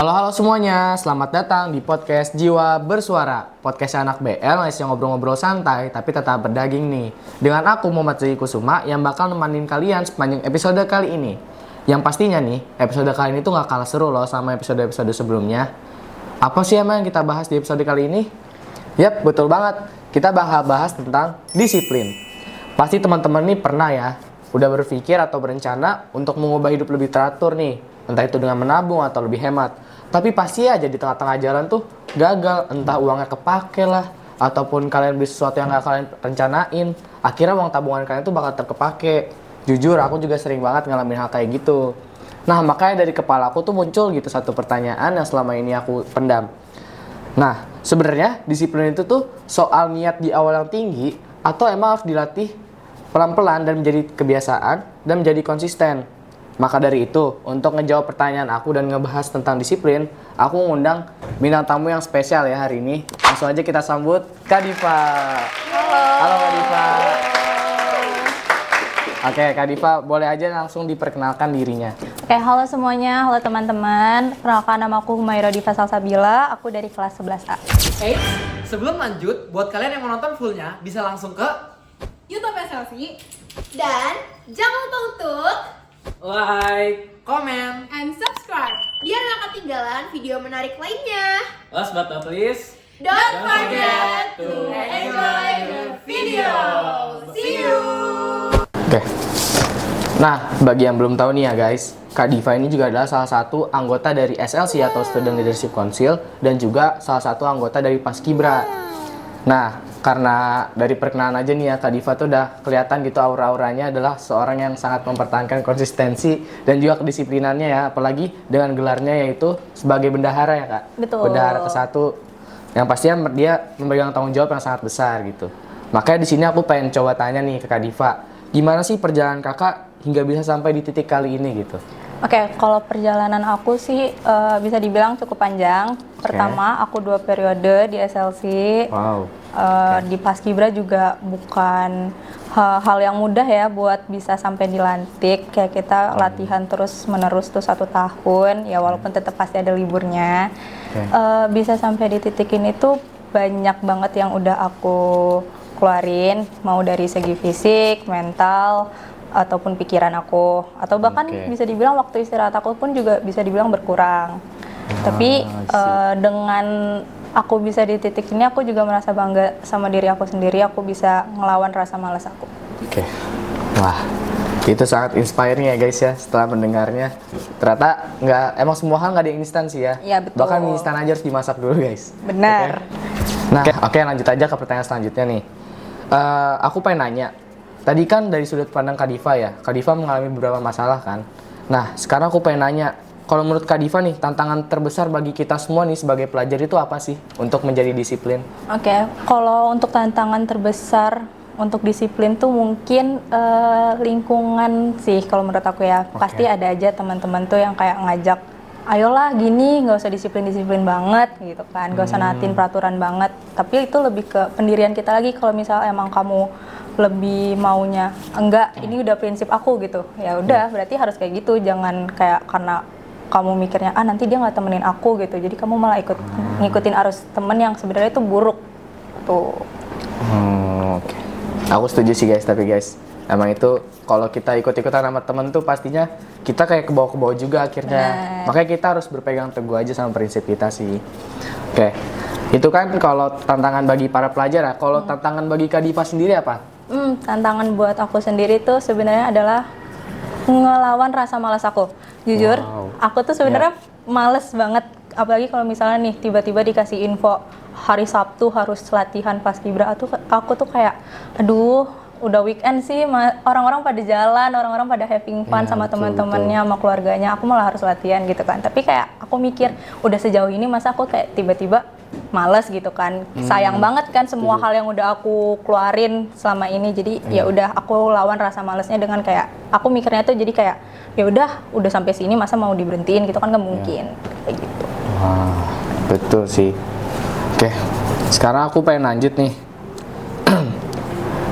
Halo semuanya, selamat datang di podcast Jiwa Bersuara. Podcast anak BL yang ngobrol-ngobrol santai tapi tetap berdaging nih. Dengan aku Muhammad Zaki Kusuma yang bakal nemenin kalian sepanjang episode kali ini. Yang pastinya nih, episode kali ini tuh gak kalah seru loh sama episode-episode sebelumnya. Apa sih emang yang kita bahas di episode kali ini? Yap, betul banget. Kita bakal bahas tentang disiplin. Pasti teman-teman nih pernah ya, udah berpikir atau berencana untuk mengubah hidup lebih teratur nih. Entah itu dengan menabung atau lebih hemat. Tapi pasti aja di tengah-tengah jalan tuh gagal. Entah uangnya kepake lah, ataupun kalian beli sesuatu yang gak kalian rencanain. Akhirnya uang tabungan kalian tuh bakal terkepake. Jujur, aku juga sering banget ngalamin hal kayak gitu. Nah, makanya dari kepala aku tuh muncul gitu satu pertanyaan yang selama ini aku pendam. Nah, sebenarnya disiplin itu tuh soal niat di awal yang tinggi, atau emang harus dilatih pelan-pelan dan menjadi kebiasaan dan menjadi konsisten. Maka dari itu, untuk ngejawab pertanyaan aku dan ngebahas tentang disiplin, aku ngundang bintang tamu yang spesial ya hari ini. Langsung aja kita sambut Kak Diva. Halo Kak Diva. Oke, Kak Diva, boleh aja langsung diperkenalkan dirinya. Oke, halo semuanya, halo teman-teman. Perkenalkan, nama aku Humaira Diva Salsabila, aku dari kelas 11A. Sebelum lanjut, buat kalian yang mau nonton fullnya, bisa langsung ke YouTube SLC. Dan jangan lupa untuk like, comment, and subscribe biar gak ketinggalan video menarik lainnya. last but not least, Don't forget to enjoy the video. See you. Oke. Nah, bagi yang belum tahu nih ya guys, Kak Diva ini juga adalah salah satu anggota dari SLC atau Student Leadership Council dan juga salah satu anggota dari Paskibra. Nah, karena dari perkenalan aja nih ya, Kak Diva tuh udah kelihatan gitu aura-auranya adalah seorang yang sangat mempertahankan konsistensi dan juga kedisiplinannya ya, apalagi dengan gelarnya yaitu sebagai bendahara ya Kak. Betul. Bendahara ke-1 yang pastinya dia memegang tanggung jawab yang sangat besar gitu. Makanya di sini aku pengen coba tanya nih ke Kak Diva, gimana sih perjalanan Kakak hingga bisa sampai di titik kali ini gitu? Oke, kalau perjalanan aku sih bisa dibilang cukup panjang. Pertama, aku 2 periode di SLC. Wow. Di Paskibra juga bukan hal yang mudah ya buat bisa sampai dilantik. Kayak kita latihan terus menerus tuh 1 tahun, ya walaupun tetap pasti ada liburnya. Bisa sampai di titik ini tuh banyak banget yang udah aku keluarin, mau dari segi fisik, mental, ataupun pikiran aku, atau bahkan bisa dibilang waktu istirahat aku pun juga bisa dibilang berkurang. Tapi dengan aku bisa di titik ini, aku juga merasa bangga sama diri aku sendiri. Aku bisa ngelawan rasa malas aku. Oke. Wah, itu sangat inspiring ya guys ya setelah mendengarnya. Ternyata emang semua hal nggak ada instan sih ya. Iya, betul. Bahkan mie instan aja harus dimasak dulu guys. Benar. Nah, oke, lanjut aja ke pertanyaan selanjutnya nih. Aku pengen nanya. Tadi kan dari sudut pandang Kak Diva ya, Kak Diva mengalami beberapa masalah kan. Nah, sekarang aku pengen nanya, kalau menurut Kak Diva nih, tantangan terbesar bagi kita semua nih sebagai pelajar itu apa sih untuk menjadi disiplin? Oke, kalau untuk tantangan terbesar untuk disiplin tuh mungkin lingkungan sih kalau menurut aku ya. Pasti ada aja teman-teman tuh yang kayak ngajak, ayolah gini, nggak usah disiplin-disiplin banget gitu kan, nggak usah naatin peraturan banget. Tapi itu lebih ke pendirian kita lagi. Kalau misal emang kamu lebih maunya enggak, ini udah prinsip aku gitu, ya udah berarti harus kayak gitu. Jangan kayak karena kamu mikirnya nanti dia nggak temenin aku gitu, jadi kamu malah ngikutin arus temen yang sebenarnya itu buruk tuh. Oke. Aku setuju sih guys, tapi guys emang itu kalau kita ikut-ikutan sama temen tuh pastinya kita kayak kebawa-kebawa juga akhirnya. Makanya kita harus berpegang teguh aja sama prinsip kita sih. Oke. Itu kan kalau tantangan bagi para pelajar ya. Kalau tantangan bagi Kak Diva sendiri apa? Tantangan buat aku sendiri tuh sebenarnya adalah ngelawan rasa malas aku. Jujur, aku tuh sebenarnya males banget. Apalagi kalau misalnya nih tiba-tiba dikasih info hari Sabtu harus latihan Paskibra, aku tuh kayak, aduh, udah weekend sih, orang-orang pada jalan, orang-orang pada having fun sama teman-temannya, sama keluarganya. Aku malah harus latihan gitu kan. Tapi kayak aku mikir, udah sejauh ini masa aku kayak tiba-tiba males gitu kan. Sayang banget kan semua hal yang udah aku keluarin selama ini. Jadi ya udah aku lawan rasa malesnya dengan kayak aku mikirnya tuh jadi kayak ya udah sampai sini masa mau diberhentiin gitu kan, nggak mungkin kayak gitu. Wah, betul sih. Oke, sekarang aku pengen lanjut nih.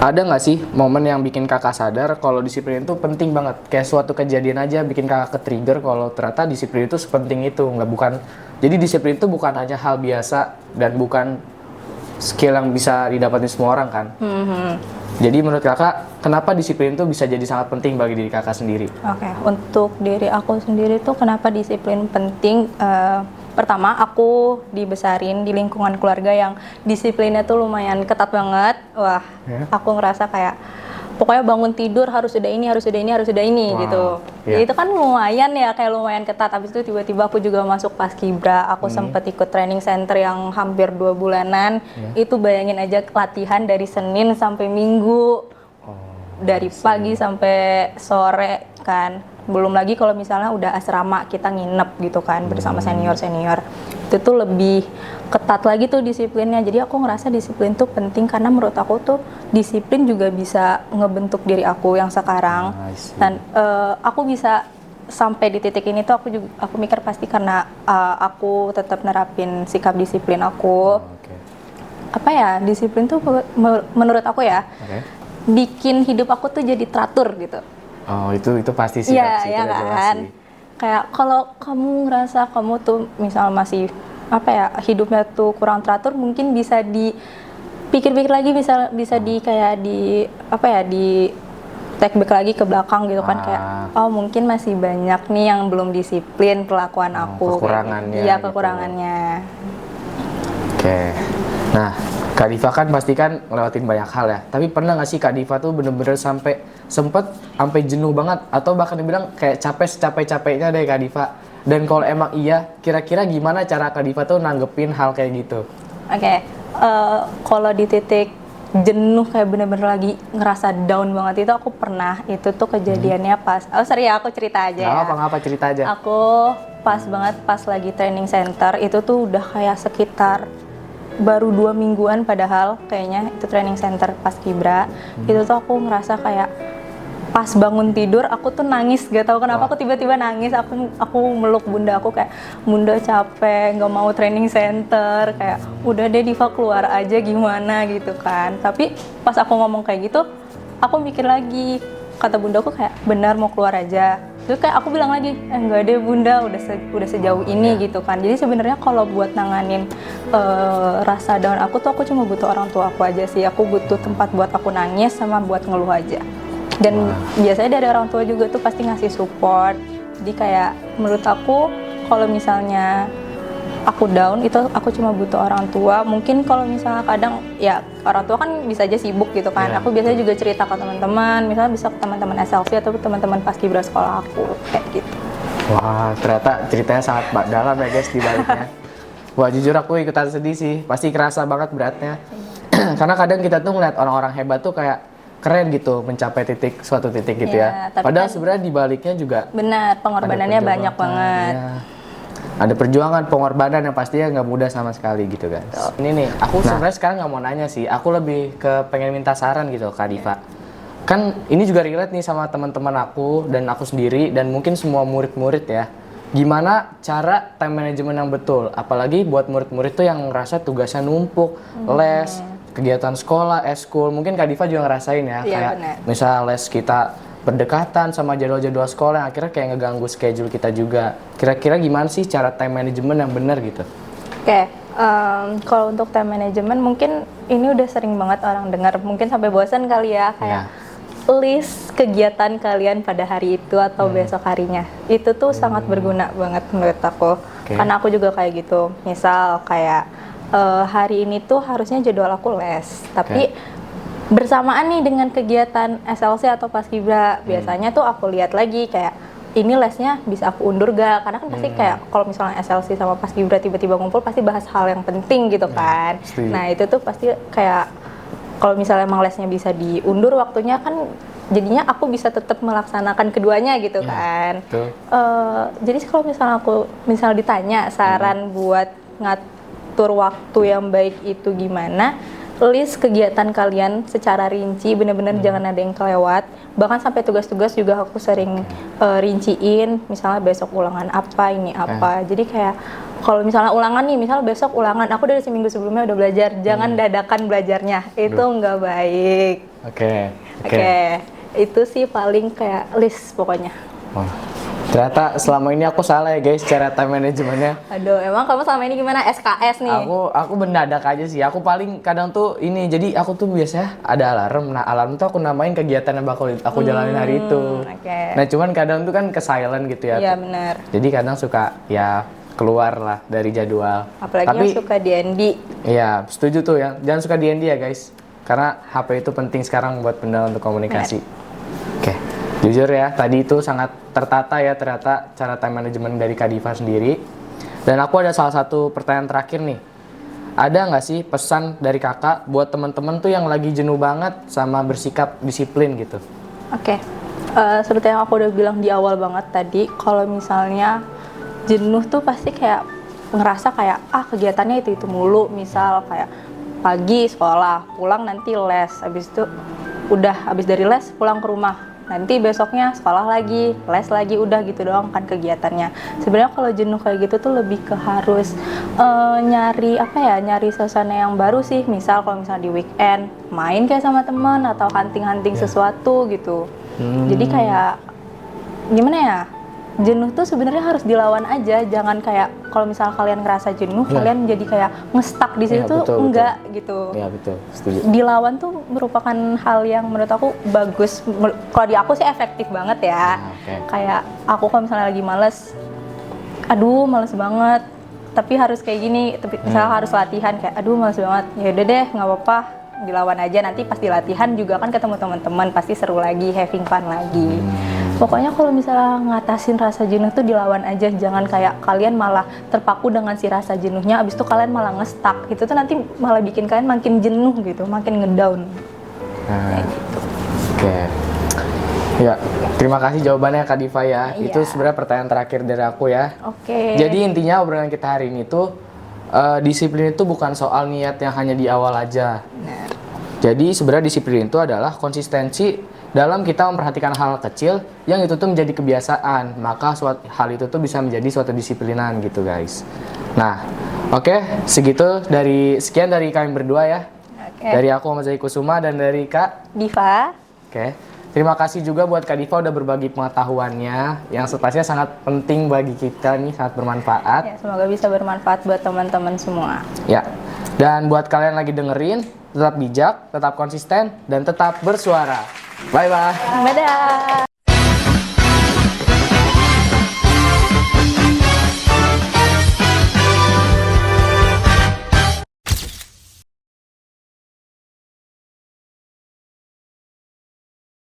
Ada nggak sih momen yang bikin kakak sadar kalau disiplin itu penting banget? Kayak suatu kejadian aja bikin kakak ke-trigger kalau ternyata disiplin itu sepenting itu. Jadi disiplin itu bukan hanya hal biasa dan bukan skill yang bisa didapatin semua orang kan. Jadi menurut kakak, kenapa disiplin itu bisa jadi sangat penting bagi diri kakak sendiri? Oke, untuk diri aku sendiri tuh kenapa disiplin penting? Pertama, aku dibesarin di lingkungan keluarga yang disiplinnya tuh lumayan ketat banget. Wah, aku ngerasa kayak pokoknya bangun tidur harus udah ini, harus udah ini, harus udah ini gitu. Yeah. Itu kan lumayan ya, kayak lumayan ketat. Habis itu tiba-tiba aku juga masuk Paskibra. Aku sempet ikut training center yang hampir 2 bulanan. Itu bayangin aja latihan dari Senin sampai Minggu. Dari pagi sampai sore kan. Belum lagi kalau misalnya udah asrama kita nginep gitu kan bersama senior-senior. Itu tuh lebih ketat lagi tuh disiplinnya. Jadi aku ngerasa disiplin tuh penting karena menurut aku tuh disiplin juga bisa ngebentuk diri aku yang sekarang. Dan aku bisa sampai di titik ini tuh aku mikir pasti karena aku tetap nerapin sikap disiplin aku. Apa ya, disiplin tuh menurut aku ya bikin hidup aku tuh jadi teratur gitu. Oh, itu pasti sih. Iya, ya kan. Kayak kalau kamu ngerasa kamu tuh misal masih hidupnya tuh kurang teratur, mungkin bisa dipikir-pikir lagi, bisa di take back lagi ke belakang gitu kan, kayak mungkin masih banyak nih yang belum disiplin kelakuan aku. Kekurangannya. Iya, kekurangannya. Oke. Nah, Kak Diva kan pasti kan ngelewatin banyak hal ya. Tapi pernah nggak sih Kak Diva tuh bener-bener sampai jenuh banget atau bahkan dibilang kayak capek-capeknya deh Kak Diva. Dan kalau emang iya, kira-kira gimana cara Kak Diva tuh nanggepin hal kayak gitu? Oke. Kalau di titik jenuh kayak bener-bener lagi ngerasa down banget itu aku pernah. Itu tuh kejadiannya pas. Aku cerita aja ya. Apa cerita aja. Aku pas banget pas lagi training center itu tuh udah kayak sekitar baru 2 mingguan padahal kayaknya itu training center Paskibra. Itu tuh aku ngerasa kayak pas bangun tidur aku tuh nangis, gak tahu kenapa aku tiba-tiba nangis. Aku meluk bunda aku kayak, bunda capek nggak mau training center, kayak udah deh Diva keluar aja gimana gitu kan. Tapi pas aku ngomong kayak gitu aku mikir lagi, kata bunda aku kayak benar mau keluar aja. Terus kayak aku bilang lagi, enggak deh bunda, udah sejauh ini gitu kan. Jadi sebenarnya kalau buat nanganin rasa down aku tuh aku cuma butuh orang tua aku aja sih. Aku butuh tempat buat aku nangis sama buat ngeluh aja. Dan biasanya dari orang tua juga tuh pasti ngasih support. Jadi kayak menurut aku kalau misalnya aku down itu aku cuma butuh orang tua. Mungkin kalau misalnya kadang ya orang tua kan bisa aja sibuk gitu kan. Aku biasanya juga cerita ke teman-teman, misalnya bisa ke teman-teman SLC atau teman-teman Paskibra sekolah aku kayak gitu. Wah, ternyata ceritanya sangat dalam ya guys di baliknya. Wah, jujur aku ikutan sedih sih. Pasti kerasa banget beratnya. Karena kadang kita tuh ngeliat orang-orang hebat tuh kayak keren gitu mencapai suatu titik gitu ya. Padahal kan sebenarnya di baliknya juga benar, pengorbanannya banyak banget. Ya. Ada perjuangan, pengorbanan yang pastinya nggak mudah sama sekali gitu kan. Ini nih, aku sebenarnya sekarang nggak mau nanya sih. Aku lebih ke pengen minta saran gitu Kak Diva. Kan ini juga relate nih sama teman-teman aku dan aku sendiri dan mungkin semua murid-murid ya. Gimana cara time management yang betul? Apalagi buat murid-murid tuh yang ngerasa tugasnya numpuk, les, kegiatan sekolah, eskul, mungkin Kak Diva juga ngerasain ya, kayak misal les kita berdekatan sama jadwal-jadwal sekolah yang akhirnya kayak ngeganggu schedule kita juga. Kira-kira gimana sih cara time management yang benar gitu? Oke, kalau untuk time management mungkin ini udah sering banget orang dengar, mungkin sampai bosan kali ya, kayak list kegiatan kalian pada hari itu atau besok harinya. Itu tuh sangat berguna banget menurut aku, karena aku juga kayak gitu. Misal kayak hari ini tuh harusnya jadwal aku les, tapi bersamaan nih dengan kegiatan SLC atau Paskibra, biasanya tuh aku lihat lagi kayak ini lesnya bisa aku undur gak? Karena kan pasti kayak kalau misalnya SLC sama Paskibra tiba-tiba ngumpul pasti bahas hal yang penting gitu kan. Nah itu tuh pasti kayak kalau misalnya emang lesnya bisa diundur waktunya kan jadinya aku bisa tetap melaksanakan keduanya gitu kan. Jadi kalau misalnya aku ditanya saran buat ngatur waktu yang baik itu gimana, list kegiatan kalian secara rinci, bener-bener jangan ada yang kelewat. Bahkan sampai tugas-tugas juga aku sering rinciin, misalnya besok ulangan apa, ini apa. Jadi kayak kalau misalnya ulangan nih, misal besok ulangan, aku dari seminggu sebelumnya udah belajar, jangan dadakan belajarnya, itu nggak baik. Oke, itu sih paling kayak list pokoknya. Oh. Ternyata selama ini aku salah ya guys cara time manajemennya. Aduh, emang kamu selama ini gimana SKS nih? Aku mendadak aja sih. Aku paling kadang tuh ini, jadi aku tuh biasanya ada alarm. Nah alarm tuh aku namain kegiatan yang bakal aku jalanin hari itu. Nah cuman kadang tuh kan ke silent gitu ya. Iya benar. Jadi kadang suka ya keluar lah dari jadwal. Apalagi yang suka DND. Iya setuju tuh ya. Jangan suka DND ya guys. Karena HP itu penting sekarang buat Bunda untuk komunikasi. Oke. Jujur ya, tadi itu sangat tertata ya ternyata cara time management dari Kak Diva sendiri. Dan aku ada salah satu pertanyaan terakhir nih. Ada nggak sih pesan dari kakak buat teman-teman tuh yang lagi jenuh banget sama bersikap disiplin gitu? Oke. Seperti yang aku udah bilang di awal banget tadi, kalau misalnya jenuh tuh pasti kayak ngerasa kayak kegiatannya itu mulu. Misal kayak pagi sekolah, pulang nanti les, habis dari les pulang ke rumah. Nanti besoknya sekolah lagi, les lagi, udah gitu doang kan kegiatannya. Sebenarnya kalau jenuh kayak gitu tuh lebih ke harus nyari suasana yang baru sih. Misal kalau misalnya di weekend main kayak sama teman atau hunting sesuatu gitu. Jadi kayak gimana ya? Jenuh tuh sebenarnya harus dilawan aja, jangan kayak kalau misal kalian ngerasa jenuh, kalian jadi kayak ngestak di situ, enggak gitu. Iya betul, setuju. Dilawan tuh merupakan hal yang menurut aku bagus. Kalau di aku sih efektif banget ya. Kayak aku kalau misalnya lagi males banget, tapi harus kayak gini, tapi misalnya harus latihan kayak males banget, ya udah deh nggak apa-apa, dilawan aja, nanti pas di latihan juga kan ketemu teman-teman, pasti seru lagi, having fun lagi. Pokoknya kalau misalnya ngatasin rasa jenuh tuh dilawan aja, jangan kayak kalian malah terpaku dengan si rasa jenuhnya, abis itu kalian malah ngestak, itu tuh nanti malah bikin kalian makin jenuh gitu, makin ngedown. Oke. Ya, terima kasih jawabannya Kak Diva ya. Iya. Itu sebenarnya pertanyaan terakhir dari aku ya. Oke. Jadi intinya obrolan kita hari ini tuh disiplin itu bukan soal niat yang hanya di awal aja. Benar. Jadi sebenarnya disiplin itu adalah konsistensi dalam kita memperhatikan hal kecil yang itu tuh menjadi kebiasaan, maka hal itu tuh bisa menjadi suatu disiplinan gitu guys. Nah, oke, sekian dari kami berdua ya. Dari aku Muhammad Zaki Kusuma dan dari Kak Diva. Oke. Terima kasih juga buat Kak Diva udah berbagi pengetahuannya yang pastinya sangat penting bagi kita nih, sangat bermanfaat. Ya, semoga bisa bermanfaat buat teman-teman semua. Ya. Dan buat kalian lagi dengerin, tetap bijak, tetap konsisten, dan tetap bersuara. Bye-bye. Dadah.